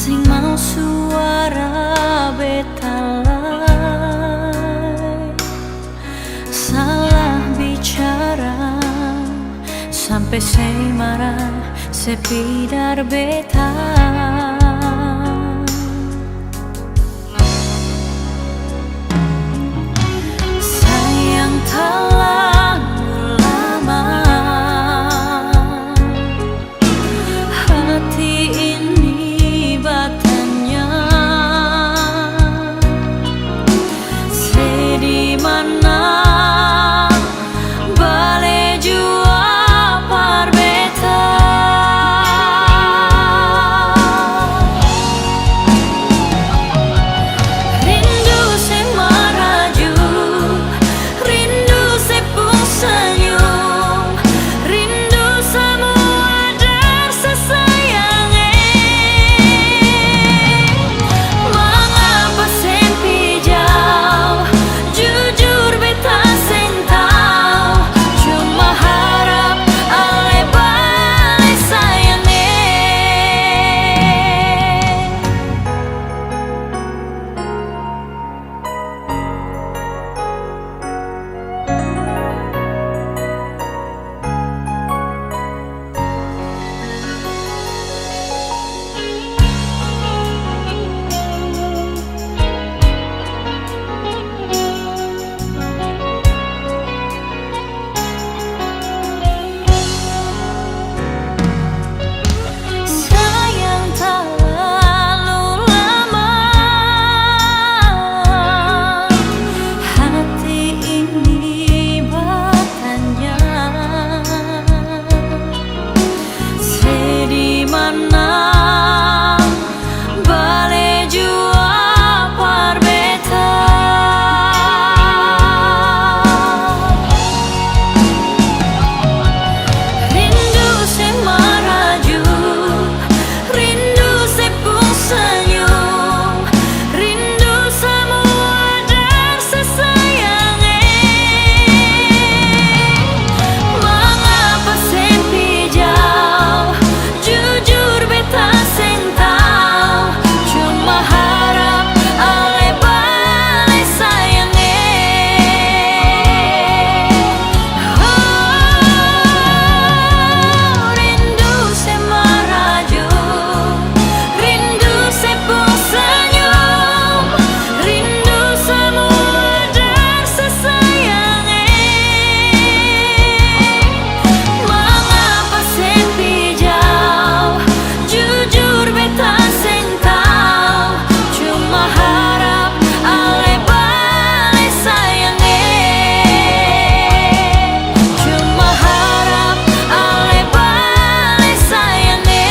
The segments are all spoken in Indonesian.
sing mau suara betalai, salah bicara sampai saya marah sepidar beta. Sayang terlalu lama, hati ini batanya sedih mana bale jua parbeta. Rindu se maraju, rindu se pun senyum, rindu semua rasa sayangnya. Mengapa sempi jauh, jujur beta seng tahu, cuma harap ale balik sayangnya. Sayang terlalu lama, hati ini bertanya sedih mana bale jua parbeta. Rindu se maraju, rindu se pun senyum, rindu semua rasa sayangnya. Mengapa sempi jauh, jujur beta seng tahu, cuma harap ale balik sayangnya. Rindu se maraju, rindu se pun senyum, rindu semua rasa sayangnya. Mengapa sempi jauh, jujur beta seng tahu, cuma harap ale balik sayangnya. Cuma harap ale balik sayangnya.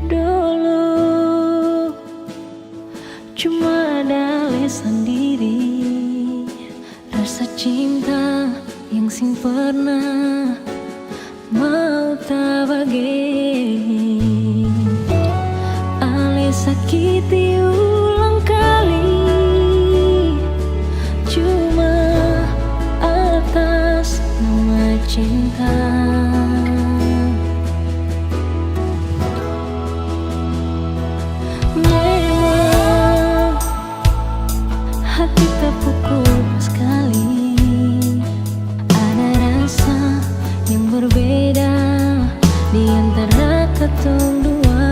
Dulu cuma ada lesan diri, rasa cinta yang sing pernah mau tak bagi. Ale sakiti ulang kali, cuma atas nama cinta. Memang hati terpukul sekali, ada rasa yang berbeda di antara ketong dua.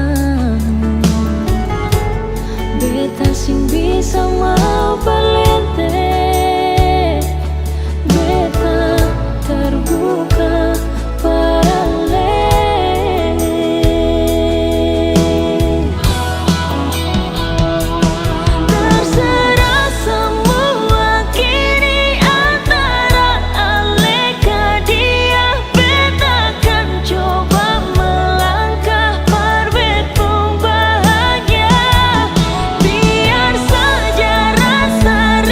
Beta sing bisa mau palente, beta terbuka parale. Terserah semua kini antara aleka dia, beta kan coba melangkah parbet pun bahagia. Biar saja rasa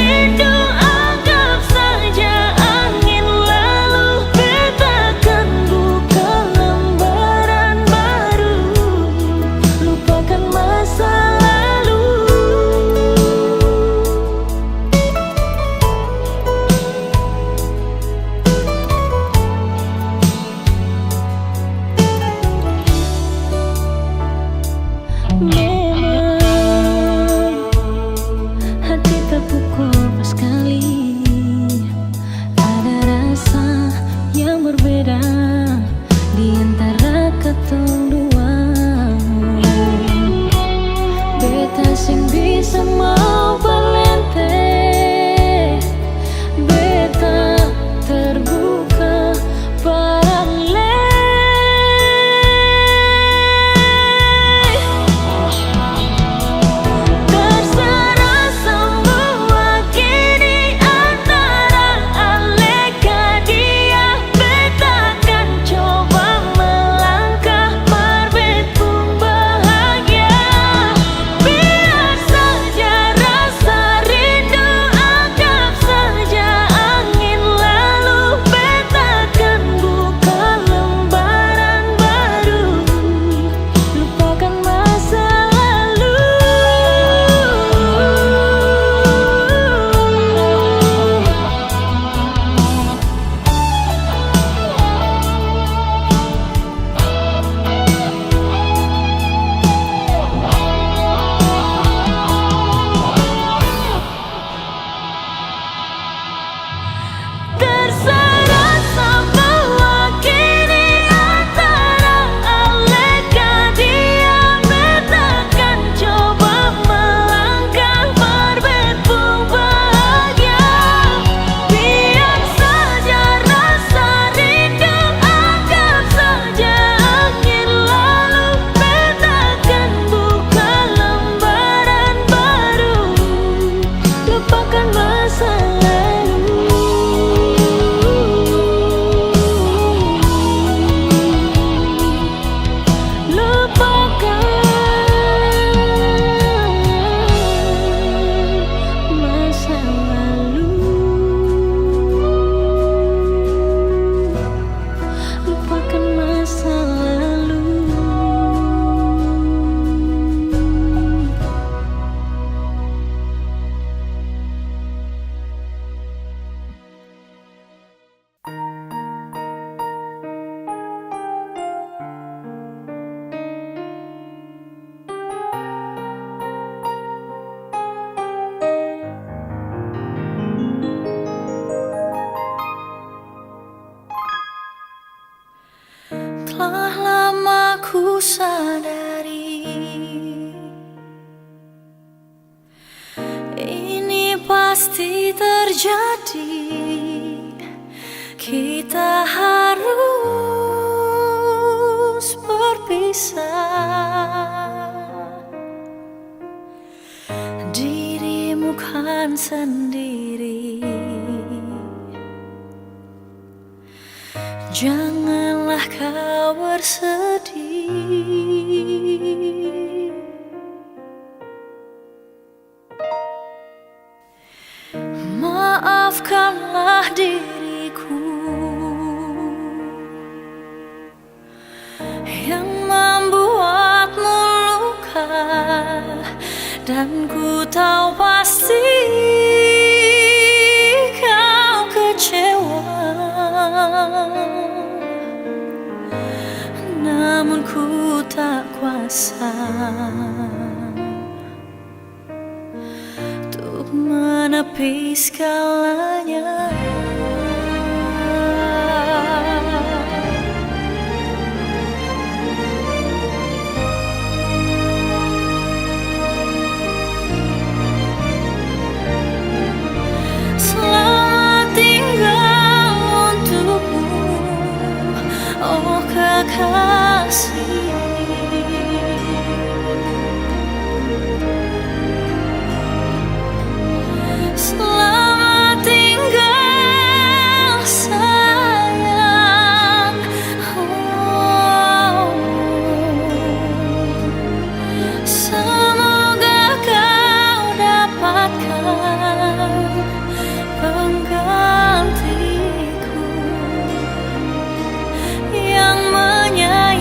sadari ini pasti terjadi. Kita harus berpisah. Dirimu kan sendiri, janganlah kau bersedih. Maafkanlah diriku yang membuatmu luka, dan ku tahu pasti kau kecewa. Namun ku tak kuasa untuk menepis segalanya. Selamat tinggal untukmu, oh kekasih. Selamat tinggal sayang. Oh, semoga kau dapatkan penggantiku yang menyayangi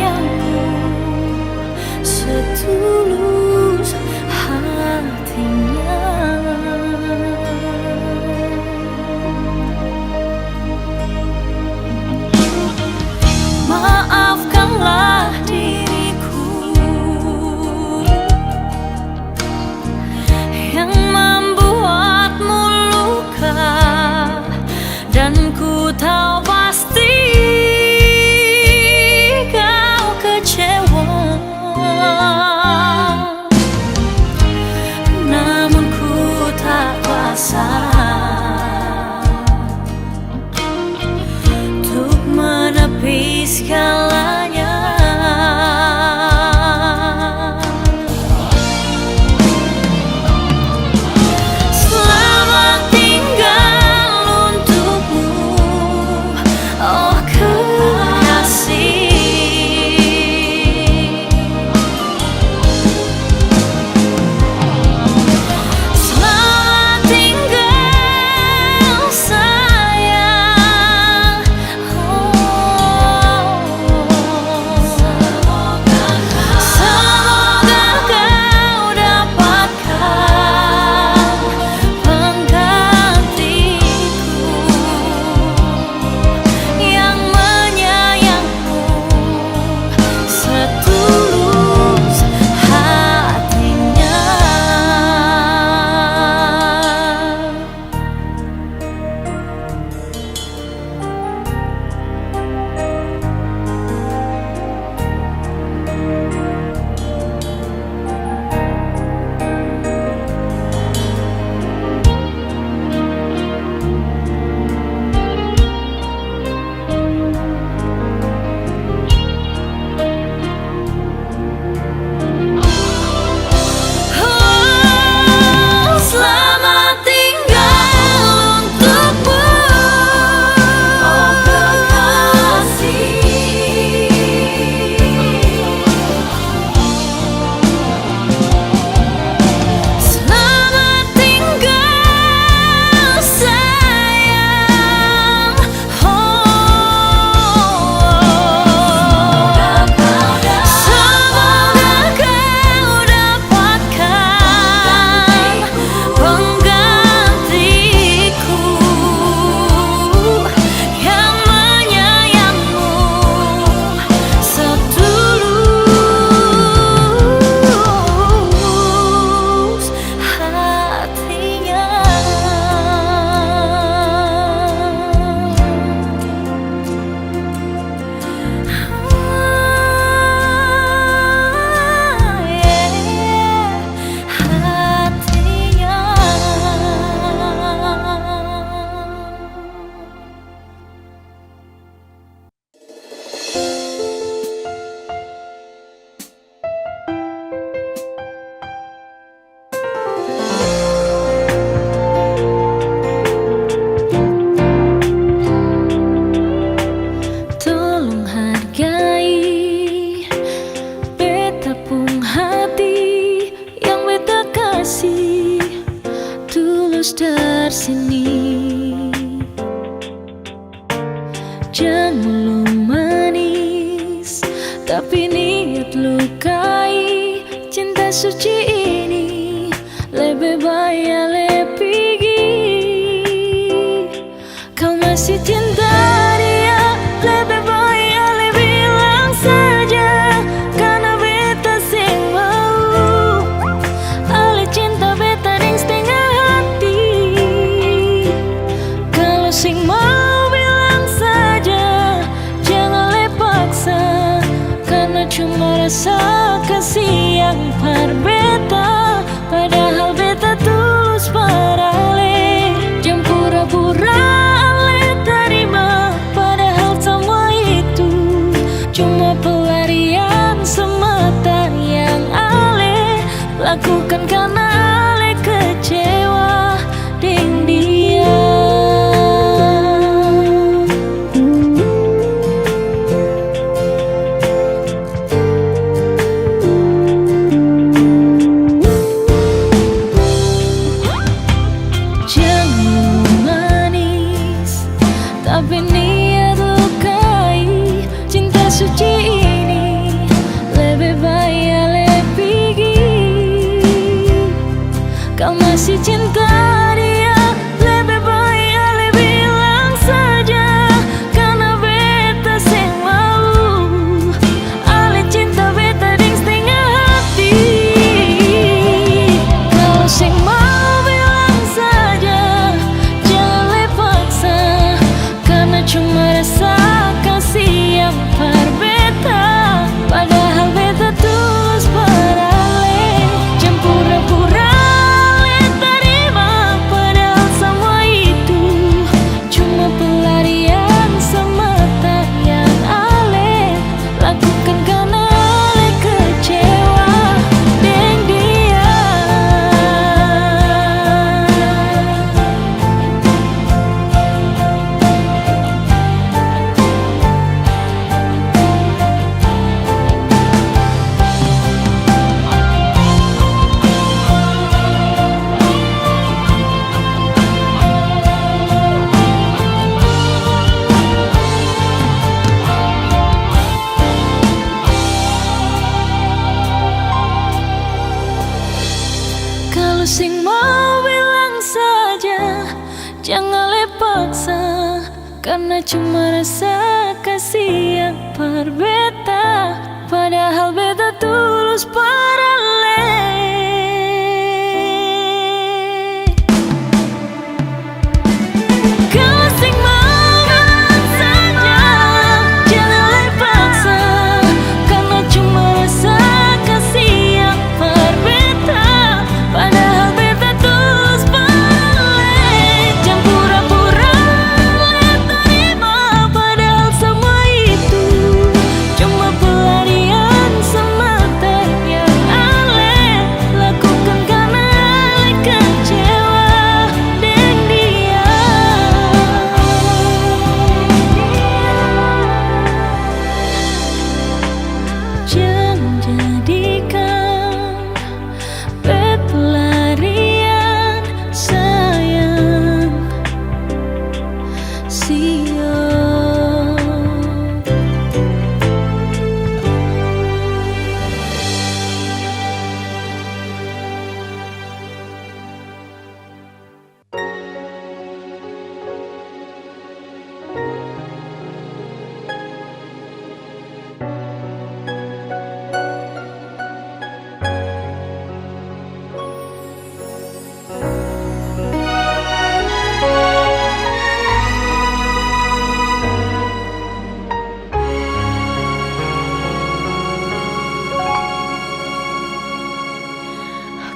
sini. Jangan lu manis, tapi niat lukai. Cinta suci ini lebih baik lebih kau masih cinta dia, lebih baik le bilang saja, karena beta sing mau. Ale cinta beta deng setengah hati. Kalau sing mau bilang saja, jangan le paksa, karena cuma rasa kasih yang par beta. Padahal beta tulus parale, jangan pura-pura lakukan karena ale kecewa dengan dia. Jangan manis, tapi niat lukai. Cinta suci ini lebih baik kau masih cinta dia, lebih baik ale bilang saja, karena beta sing mau. Ale cinta beta deng setengah hati. Kalau sing mau bilang saja, jangan le paksa, karena cuma rasa kasih yang par beta. Padahal beta tulus parale, jangan pura-pura sing mau bilang saja, jangan le paksa, karena cuma rasa kasih yang par beta. Padahal beta tulus parale. Kalau sing mau bilang saja, jangan le paksa, karena cuma rasa kasih yang par beta. Padahal beta tulus parale, jangan pura-pura le terima. Padahal semua itu cuma pelarian semata yang ale lakukan karena ale kecewa dengan dia. Jangan jadikan pelarian sayang, siap.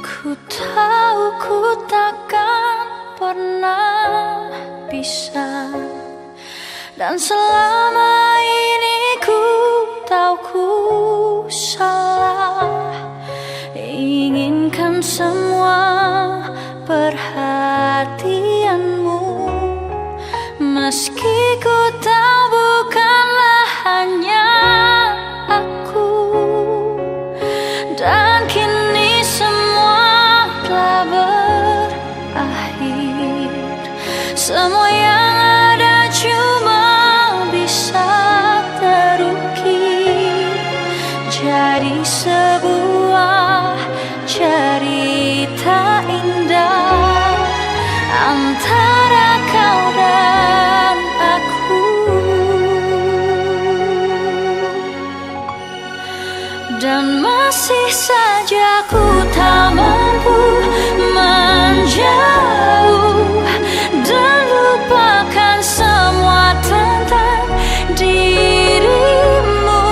Ku tahu ku takkan pernah bisa, dan selama ini ku tahu ku salah. Inginkan semua perhatianmu, meski ku tahu bukanlah hanya aku. Dan kini semua telah berakhir. Semua yang ada cuma bisa terukir jadi sebuah cerita indah antara kau dan aku. Dan masih saja ku tak mampu menjauh dan lupakan semua tentang dirimu.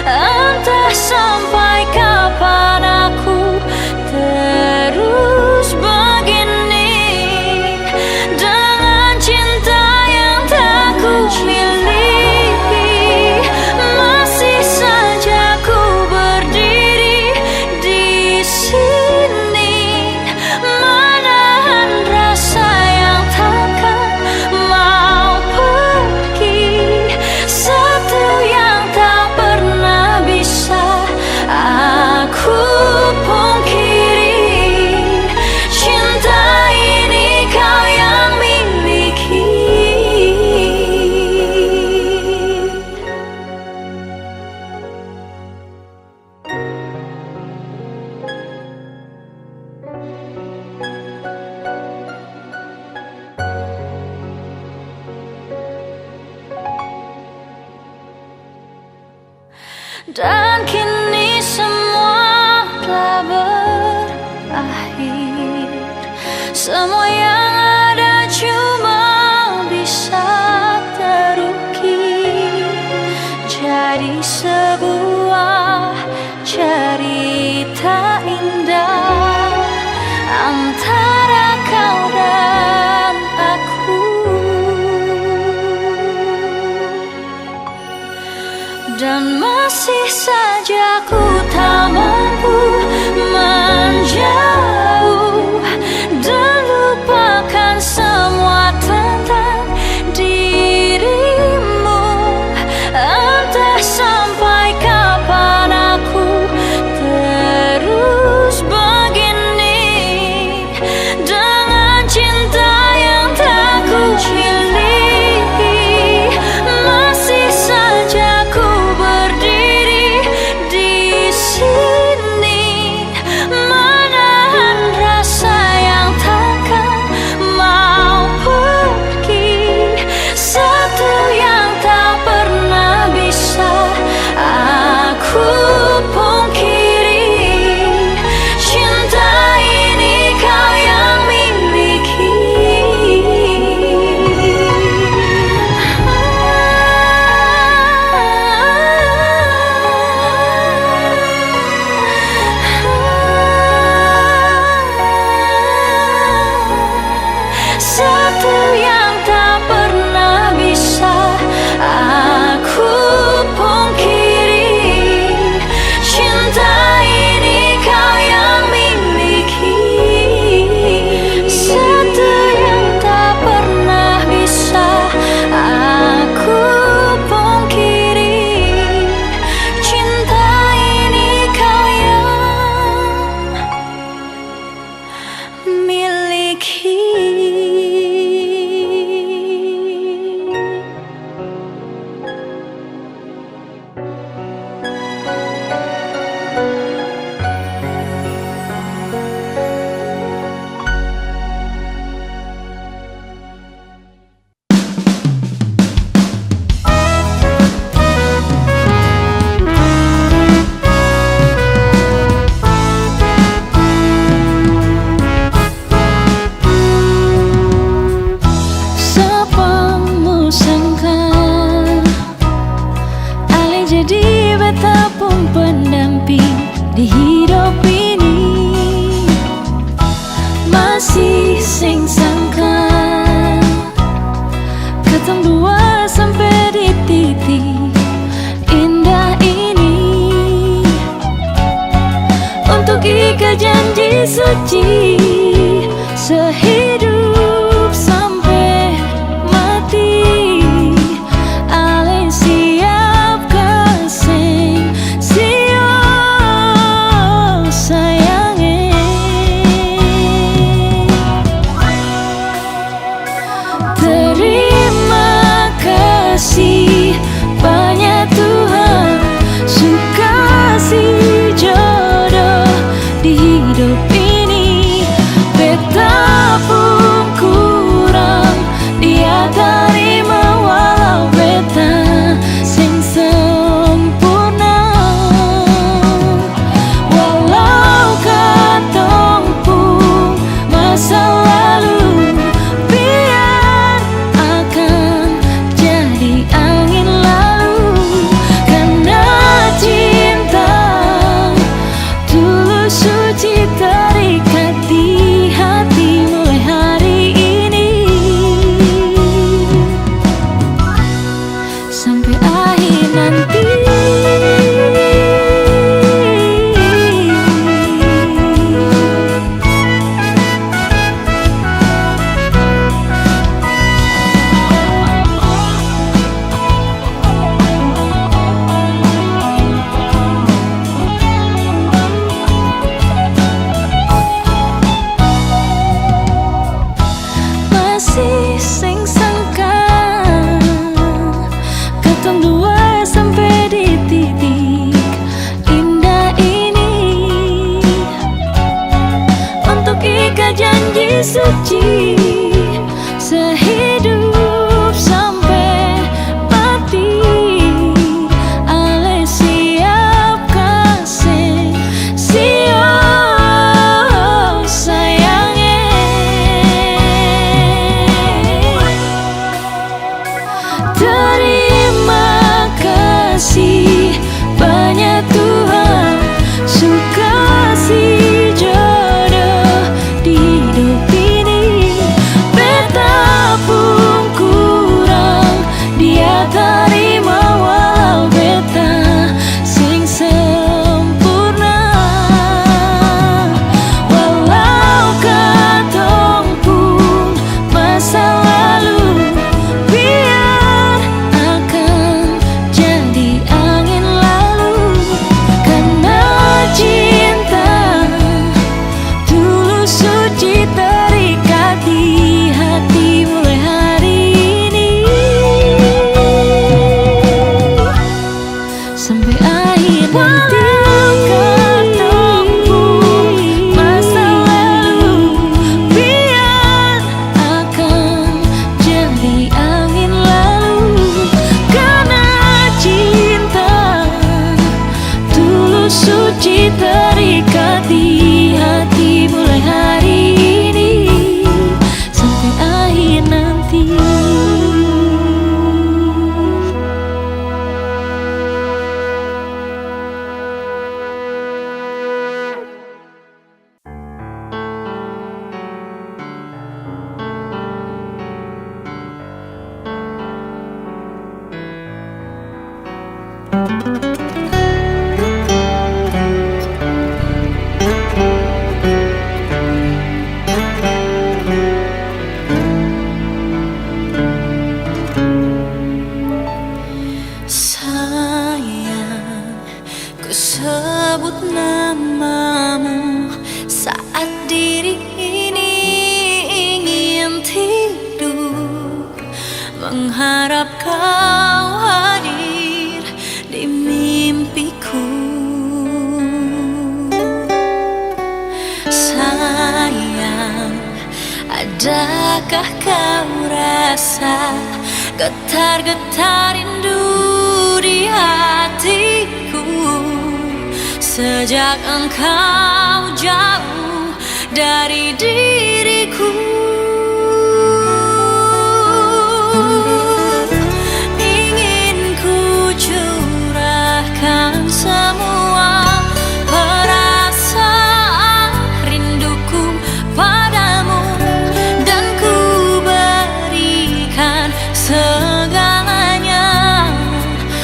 Entah sampai kapan aku terus begini dengan cinta yang tak ku miliki. Masih saja ku berdiri di sini menahan rasa yang takkan mau pergi. Satu yang tak pernah bisa aku pungkiri, cinta ini kau yang miliki. Dan kini semua telah berakhir. Semua yang ada cuma bisa terukir jadi sebuah cerita indah antara kau dan aku. Dan masih saja ku tak mampu menjauh dan lupakan semua tentang dirimu. Entah sampai kapan aku terus begini dengan cinta yang tak ku miliki. Masih saja ku berdiri di sini menahan rasa yang takkan mau pergi. Satu yang tak pernah bisa aku pungkiri, cinta ini kau yang miliki. Satu yang tak pernah bisa aku pungkiri, cinta ini kau yang miliki. Satu yang tak pernah bisa aku pungkiri, cinta ini kau yang miliki. Siapamu sangka Ale jadi betapun pendamping di hidup ini. Masih sing sangka ketemu dua sampai di titik indah ini. Untuk ikat janji suci sehidup sampai mati. Ale siapkan sing sio sayangnya. Terima kasih banyak Tuhan, suka kasih jodoh di hidup ini. Betapun kurang dia terima, walau beta sing sempurna. Walau katong pun masa lalu, biar akan jadi angin lalu. Karena cinta tulus suci terikat di hati mulai hari ini sampai akhir nanti. Masih sing sangka katong dua sampai di titik indah ini, untuk ikat janji suci sehidup sampai mati. Ale siap kasih siap sayangnya. Terima kasih banyak Tuhan, suka kasih jodoh di hidup ini. Betapun kurang dia terima, walau beta sing sempurna. Walau katong pun masa lalu, biar akan jadi angin lalu. Karena cinta tulus suci terikat di hati mulai hari ini sampai akhir nanti. Katong pun masa lalu, biar akan jadi angin lalu. Karena cinta tulus suci terikat di hati mulai hari ini sampai akhir nanti. Sayang, ku sebut namamu saat diri ini ingin tidur, mengharap kau hadir di mimpiku. Sayang, adakah kau rasa getar-getar rindu di hatiku sejak engkau jauh dari diriku? Ingin ku curahkan semua perasaan rinduku padamu, dan ku berikan segalanya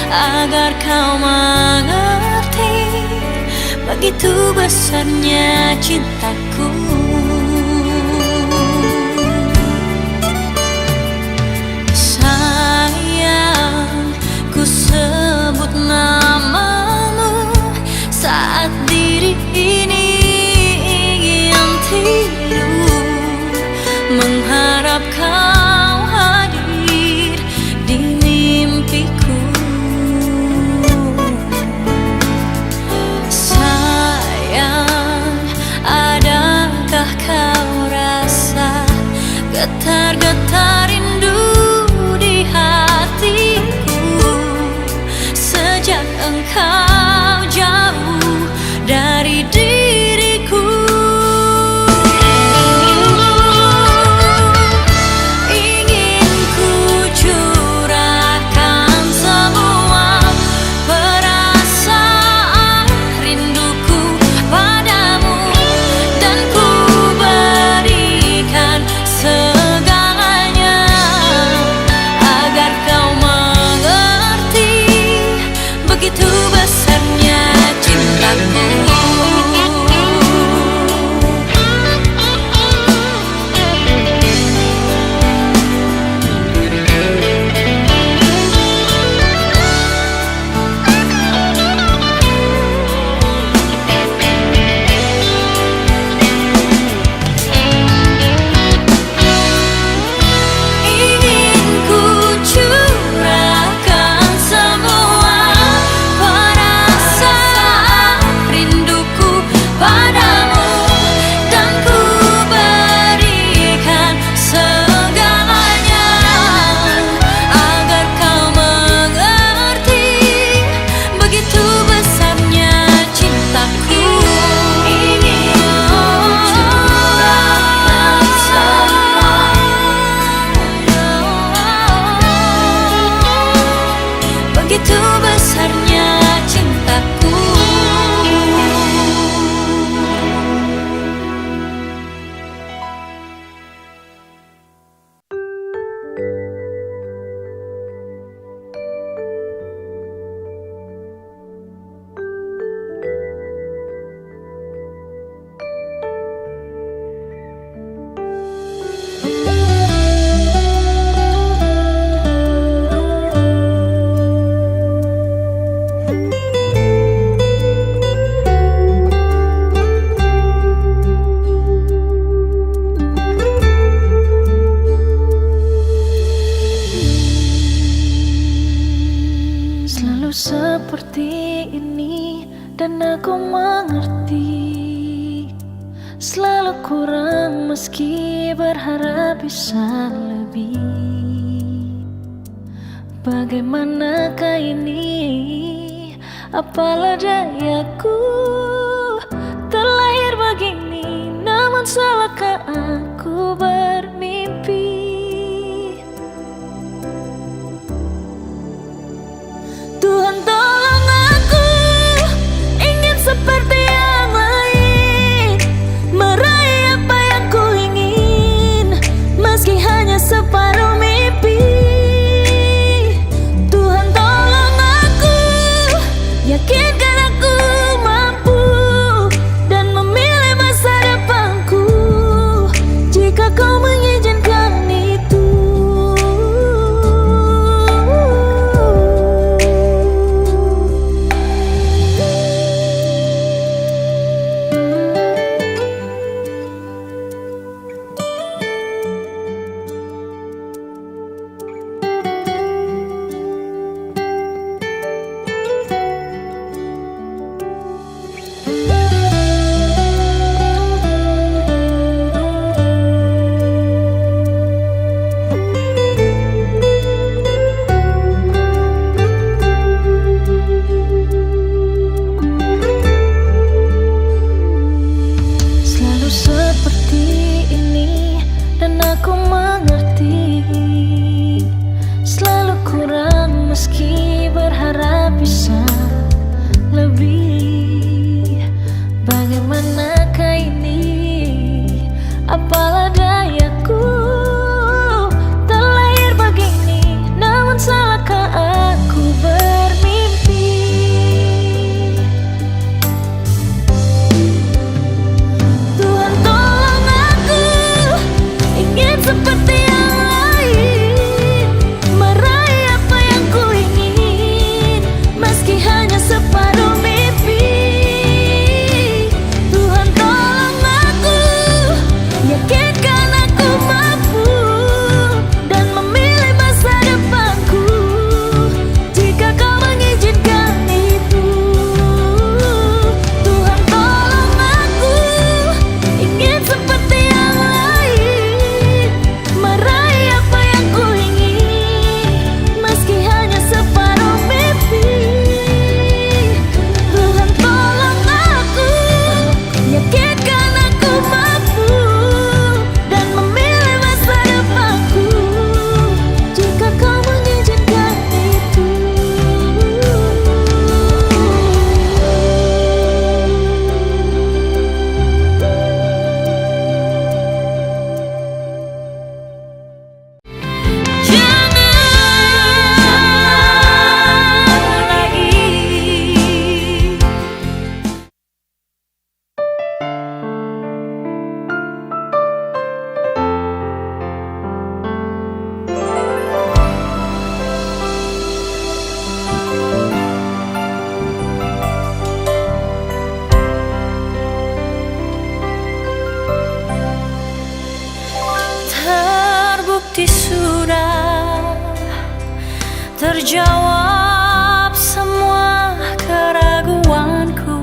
agar kau mengerti begitu besarnya cintaku. Sayang, ku sebut namamu saat diri ini ingin tidur, mengharap kau seperti ini dan aku mengerti. Selalu kurang meski berharap bisa lebih. Bagaimanakah ini? Apalah dayaku terlahir begini, namun salahkah aku bermimpi? Tuhan tolong aku, ingin seperti yang lain, meraih apa yang ku ingin, meski hanya separuh mimpi. Tuhan tolong aku, yakinkan aku mampu dan memilih masa depanku, jika kau mengizinkan itu. Seperti ini dan aku mengerti. Selalu kurang meski berharap bisa lebih. Bagaimanakah ini? Apalah dayaku terlahir begini, namun salahkah aku bermimpi? Seperti yang lain, meraih apa yang ku ingin, meski hanya separuh mimpi. Tuhan tolong aku, yakinkan aku mampu dan memilih masa depanku, jika kau mengizinkan itu. Tuhan tolong aku, ingin seperti yang lain, meraih apa yang ku ingin, meski hanya separuh mimpi. Tuhan tolong aku, yakinkan aku mampu dan memilih masa depanku, jika kau mengizinkan itu. Terbukti sudah terjawab semua keraguanku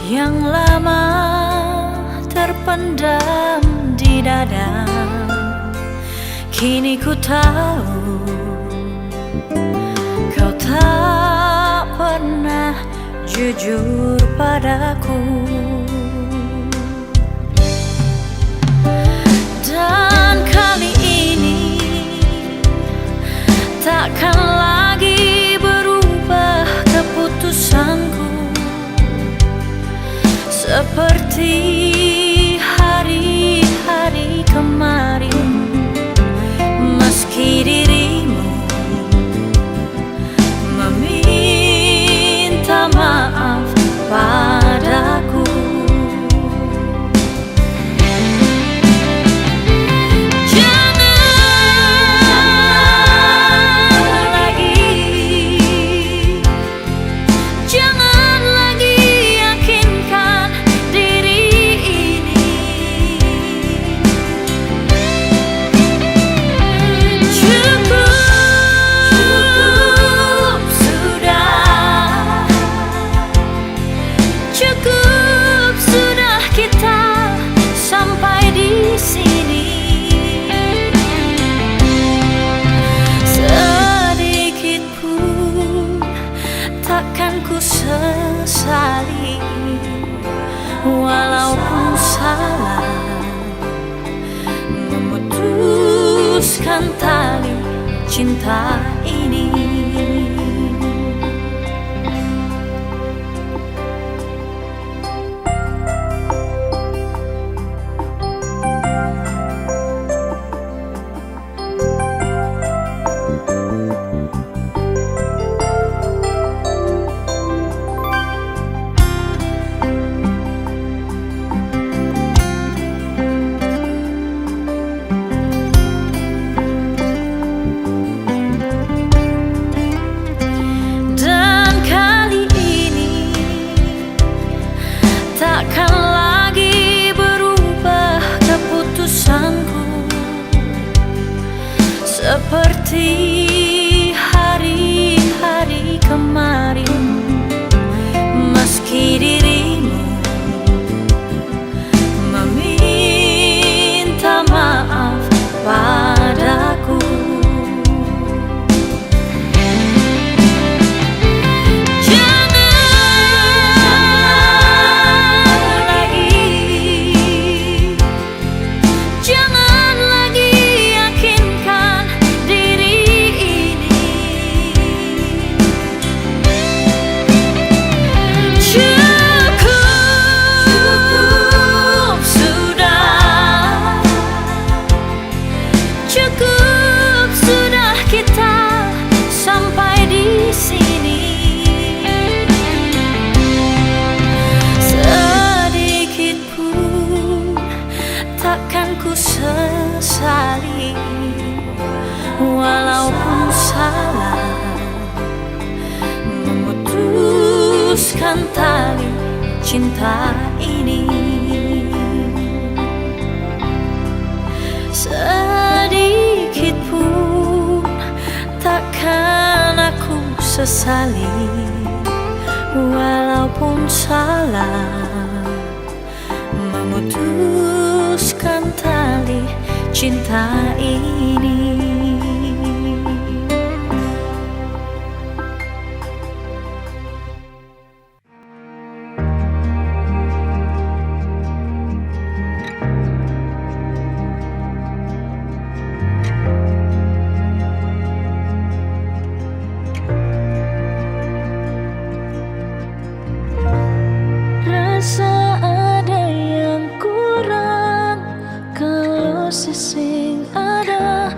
yang lama terpendam di dada. Kini ku tahu kau tak pernah jujur padaku. Dan kali ini takkan lagi berubah keputusanku, seperti hari-hari kemarin. Meski dirimu meminta maaf padaku, putuskan tali cinta ini. Takkan lagi berubah keputusanku, seperti hari-hari kemarin. Meski dirimu meminta maaf padaku, cukup sudah kita sampai di sini. Sedikit pun takkan ku sesali, walaupun salah memutuskan tali cinta ini. Sedikit pun takkan aku sesali, walaupun salah memutuskan tali cinta ini. Rasa ada yang kurang kalau sesing ada,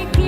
bikin